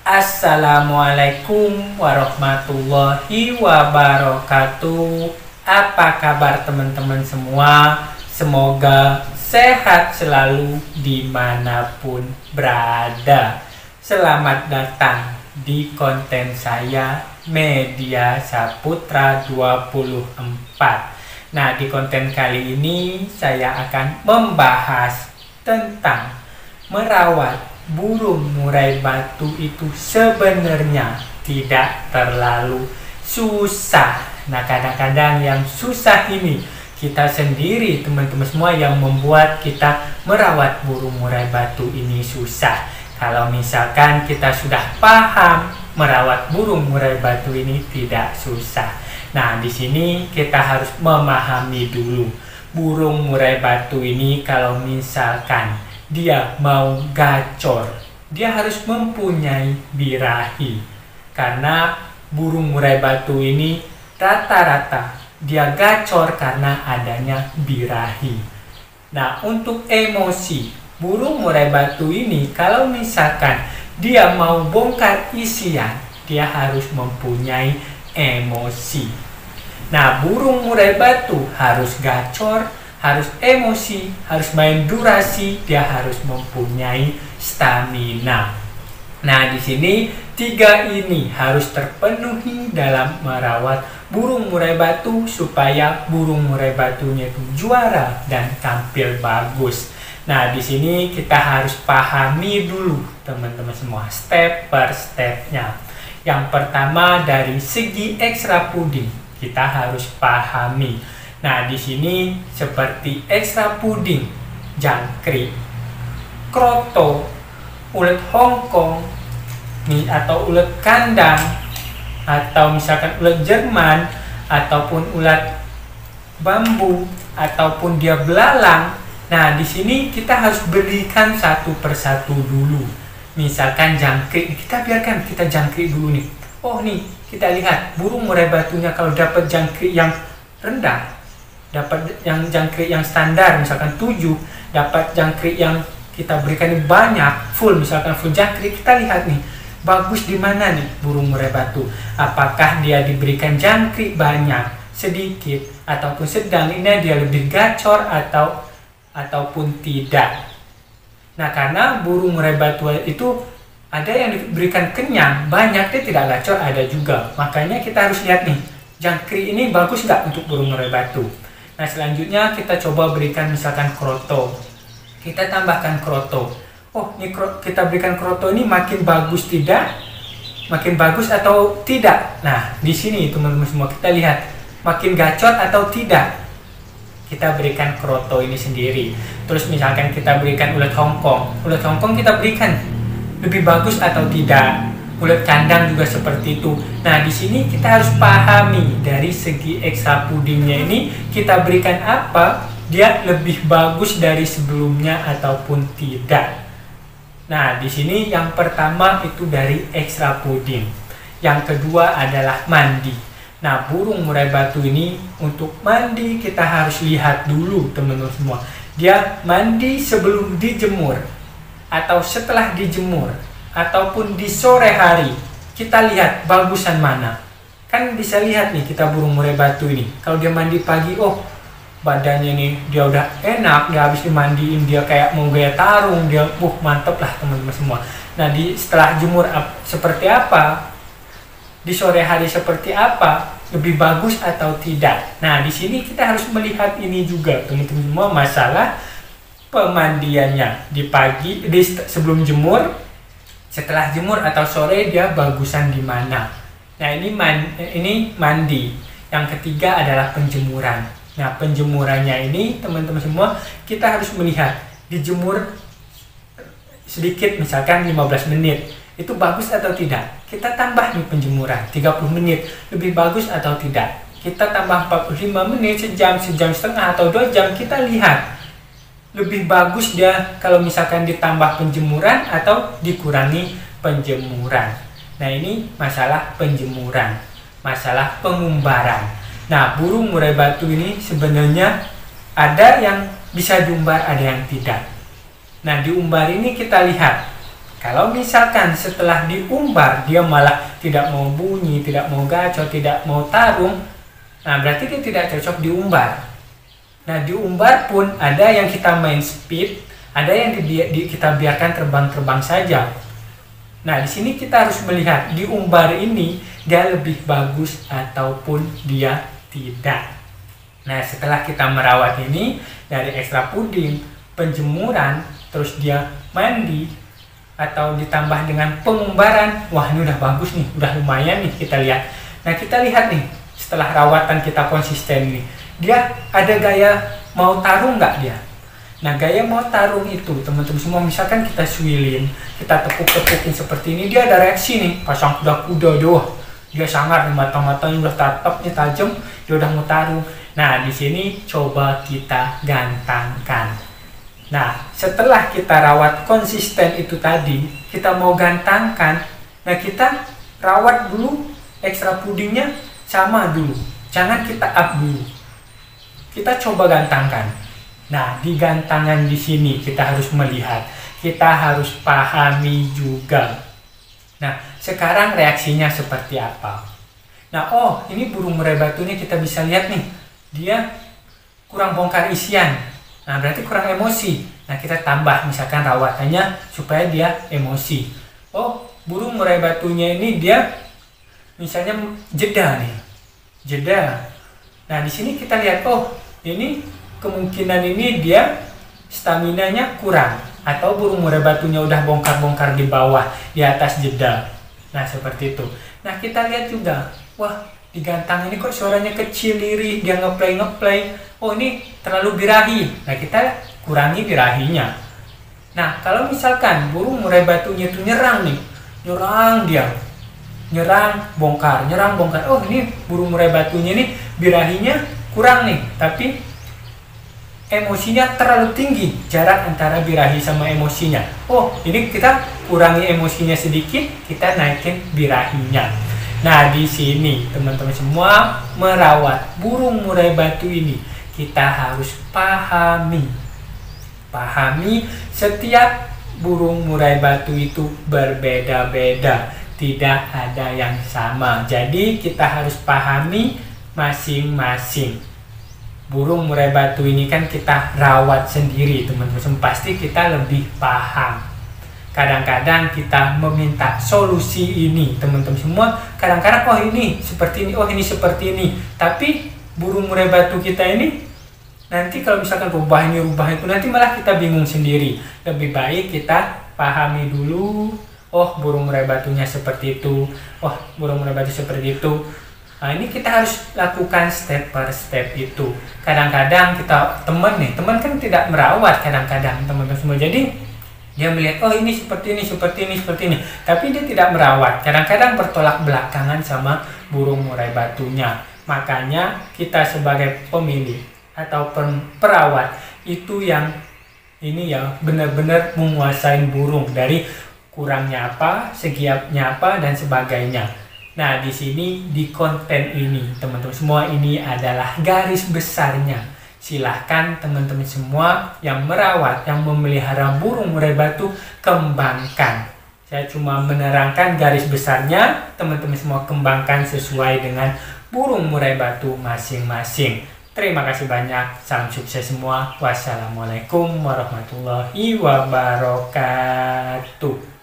Assalamualaikum warahmatullahi wabarakatuh. Apa kabar teman-teman semua? Semoga sehat selalu dimanapun berada. Selamat datang di konten saya Media Saputra 24. Nah, di konten kali ini saya akan membahas tentang merawat burung murai batu itu sebenarnya tidak terlalu susah. Nah, kadang-kadang yang susah ini kita sendiri, teman-teman semua, yang membuat kita merawat burung murai batu ini susah. Kalau misalkan kita sudah paham merawat burung murai batu ini tidak susah. Nah, di sini kita harus memahami dulu burung murai batu ini. Kalau misalkan dia mau gacor, dia harus mempunyai birahi. Karena burung murai batu ini rata-rata dia gacor karena adanya birahi. Nah, untuk emosi burung murai batu ini, kalau misalkan dia mau bongkar isian, dia harus mempunyai emosi. Nah, burung murai batu harus gacor, harus emosi, harus main durasi, dia harus mempunyai stamina. Nah, di sini tiga ini harus terpenuhi dalam merawat burung murai batu supaya burung murai batunya itu juara dan tampil bagus. Nah, di sini kita harus pahami dulu teman-teman semua step per stepnya. Yang pertama dari segi ekstra puding kita harus pahami. Nah, di sini seperti ekstra puding, jangkrik, kroto, ulet Hongkong, atau ulet kandang, atau misalkan ulet Jerman, ataupun ulat bambu, ataupun dia belalang. Nah, di sini kita harus berikan satu persatu dulu. Misalkan jangkrik, kita biarkan kita jangkrik dulu nih. Oh nih, kita lihat burung murai batunya kalau dapat jangkrik yang rendah, dapat yang jangkrik yang standar misalkan 7, dapat jangkrik yang kita berikan ini banyak, full misalkan full jangkrik, kita lihat nih bagus di mana nih burung murai batu. Apakah dia diberikan jangkrik banyak, sedikit, ataupun sedang, ini dia lebih gacor ataupun tidak. Nah, karena burung murai batu itu ada yang diberikan kenyang banyak, dia tidak gacor, ada juga. Makanya kita harus lihat nih jangkrik ini bagus nggak untuk burung murai batu. Nah, selanjutnya kita coba berikan misalkan kroto. Kita tambahkan kroto. Oh, ini kita berikan kroto ini makin bagus tidak? Makin bagus atau tidak? Nah, di sini teman-teman semua kita lihat makin gacor atau tidak. Kita berikan kroto ini sendiri. Terus misalkan kita berikan ulet Hongkong. Ulet Hongkong kita berikan lebih bagus atau tidak? Ulet kandang juga seperti itu. Nah, di sini kita harus pahami dari segi ekstra pudingnya ini kita berikan apa, dia lebih bagus dari sebelumnya ataupun tidak. Nah, di sini yang pertama itu dari ekstra puding. Yang kedua adalah mandi. Nah, burung murai batu ini untuk mandi kita harus lihat dulu teman-teman semua. Dia mandi sebelum dijemur atau setelah dijemur, ataupun di sore hari, kita lihat bagusan mana. Kan bisa lihat nih kita burung murai batu ini, kalau dia mandi pagi, oh badannya nih dia udah enak, dia habis dimandiin dia kayak mau gaya tarung, dia mantep lah teman-teman semua. Nah, setelah jemur seperti apa, di sore hari seperti apa, lebih bagus atau tidak. Nah, di sini kita harus melihat ini juga teman-teman semua, masalah pemandiannya di pagi, sebelum jemur, setelah jemur atau sore, dia bagusan di mana. Nah, ini mandi. Yang ketiga adalah penjemuran. Nah, penjemurannya ini teman-teman semua kita harus melihat dijemur sedikit misalkan 15 menit. Itu bagus atau tidak? Kita tambah nih penjemuran 30 menit. Lebih bagus atau tidak? Kita tambah 45 menit, sejam setengah atau 2 jam, kita lihat lebih bagus dia kalau misalkan ditambah penjemuran atau dikurangi penjemuran. Nah, ini masalah penjemuran, masalah pengumbaran. Nah, burung murai batu ini sebenarnya ada yang bisa diumbar, ada yang tidak. Nah, di umbar ini kita lihat Kalau misalkan setelah diumbar dia malah tidak mau bunyi, tidak mau gacor, tidak mau tarung, nah berarti dia tidak cocok diumbar. Nah diumbar pun ada yang kita main speed, ada yang kita biarkan terbang-terbang saja. Nah di sini kita harus melihat diumbar ini dia lebih bagus ataupun dia tidak. Nah setelah kita merawat ini dari ekstra puding, penjemuran, terus dia mandi, atau ditambah dengan pengumbaran, wah ini udah bagus nih, udah lumayan nih kita lihat. Nah kita lihat nih setelah rawatan kita konsisten nih, dia ada gaya mau tarung nggak dia? Nah gaya mau tarung itu teman-teman semua, misalkan kita swilin, kita tepuk-tepukin seperti ini, dia ada reaksi nih, pasang kuda-kuda doh, dia sangar nih, mata-matanya udah tatapnya tajam, dia udah mau tarung. Nah di sini coba kita gantangkan. Nah, setelah kita rawat konsisten itu tadi, kita mau gantangkan, nah kita rawat dulu ekstra pudingnya sama dulu. Jangan kita up dulu. Kita coba gantangkan. Nah, di gantangan di sini kita harus melihat, kita harus pahami juga. Nah, sekarang reaksinya seperti apa? Nah, oh, ini burung murai batunya kita bisa lihat nih. Dia kurang bongkar isian. Nah berarti kurang emosi. Nah kita tambah misalkan rawatannya supaya dia emosi. Oh burung murai batunya ini dia misalnya jeda nih, jeda. Nah di sini kita lihat, oh ini kemungkinan ini dia staminanya kurang, atau burung murai batunya udah bongkar-bongkar di bawah, di atas jeda. Nah seperti itu. Nah kita lihat juga, wah di gantang ini kok suaranya kecil, lirih, dia ngeplay. Oh ini terlalu birahi. Nah kita kurangi birahinya. Nah kalau misalkan burung murai batunya itu nyerang nih, nyerang bongkar. Oh ini burung murai batunya ini birahinya kurang nih, tapi emosinya terlalu tinggi, jarak antara birahi sama emosinya. Oh ini kita kurangi emosinya sedikit, kita naikin birahinya. Nah di sini teman-teman semua merawat burung murai batu ini kita harus pahami setiap burung murai batu itu berbeda-beda, tidak ada yang sama. Jadi kita harus pahami masing-masing. Burung murai batu ini kan kita rawat sendiri teman-teman, pasti kita lebih paham. Kadang-kadang kita meminta solusi ini teman-teman semua, kadang-kadang oh ini seperti ini, oh ini seperti ini, tapi burung murai batu kita ini nanti kalau misalkan rubah ini itu nanti malah kita bingung sendiri. Lebih baik kita pahami dulu, oh burung murai batunya seperti itu, oh burung murai batu seperti itu. Nah ini kita harus lakukan step per step itu. Kadang-kadang kita teman kan tidak merawat kadang-kadang teman-teman semua, jadi dia melihat oh ini seperti ini, tapi dia tidak merawat. Kadang-kadang bertolak belakangan sama burung murai batunya. Makanya kita sebagai pemilik atau perawat itu yang ini ya benar-benar menguasai burung, dari kurangnya apa, segiapnya apa, dan sebagainya. Nah di sini di konten ini teman-teman semua, ini adalah garis besarnya. Silahkan teman-teman semua yang merawat, yang memelihara burung murai batu, kembangkan. Saya cuma menerangkan garis besarnya, teman-teman semua kembangkan sesuai dengan burung murai batu masing-masing. Terima kasih banyak, salam sukses semua. Wassalamualaikum warahmatullahi wabarakatuh.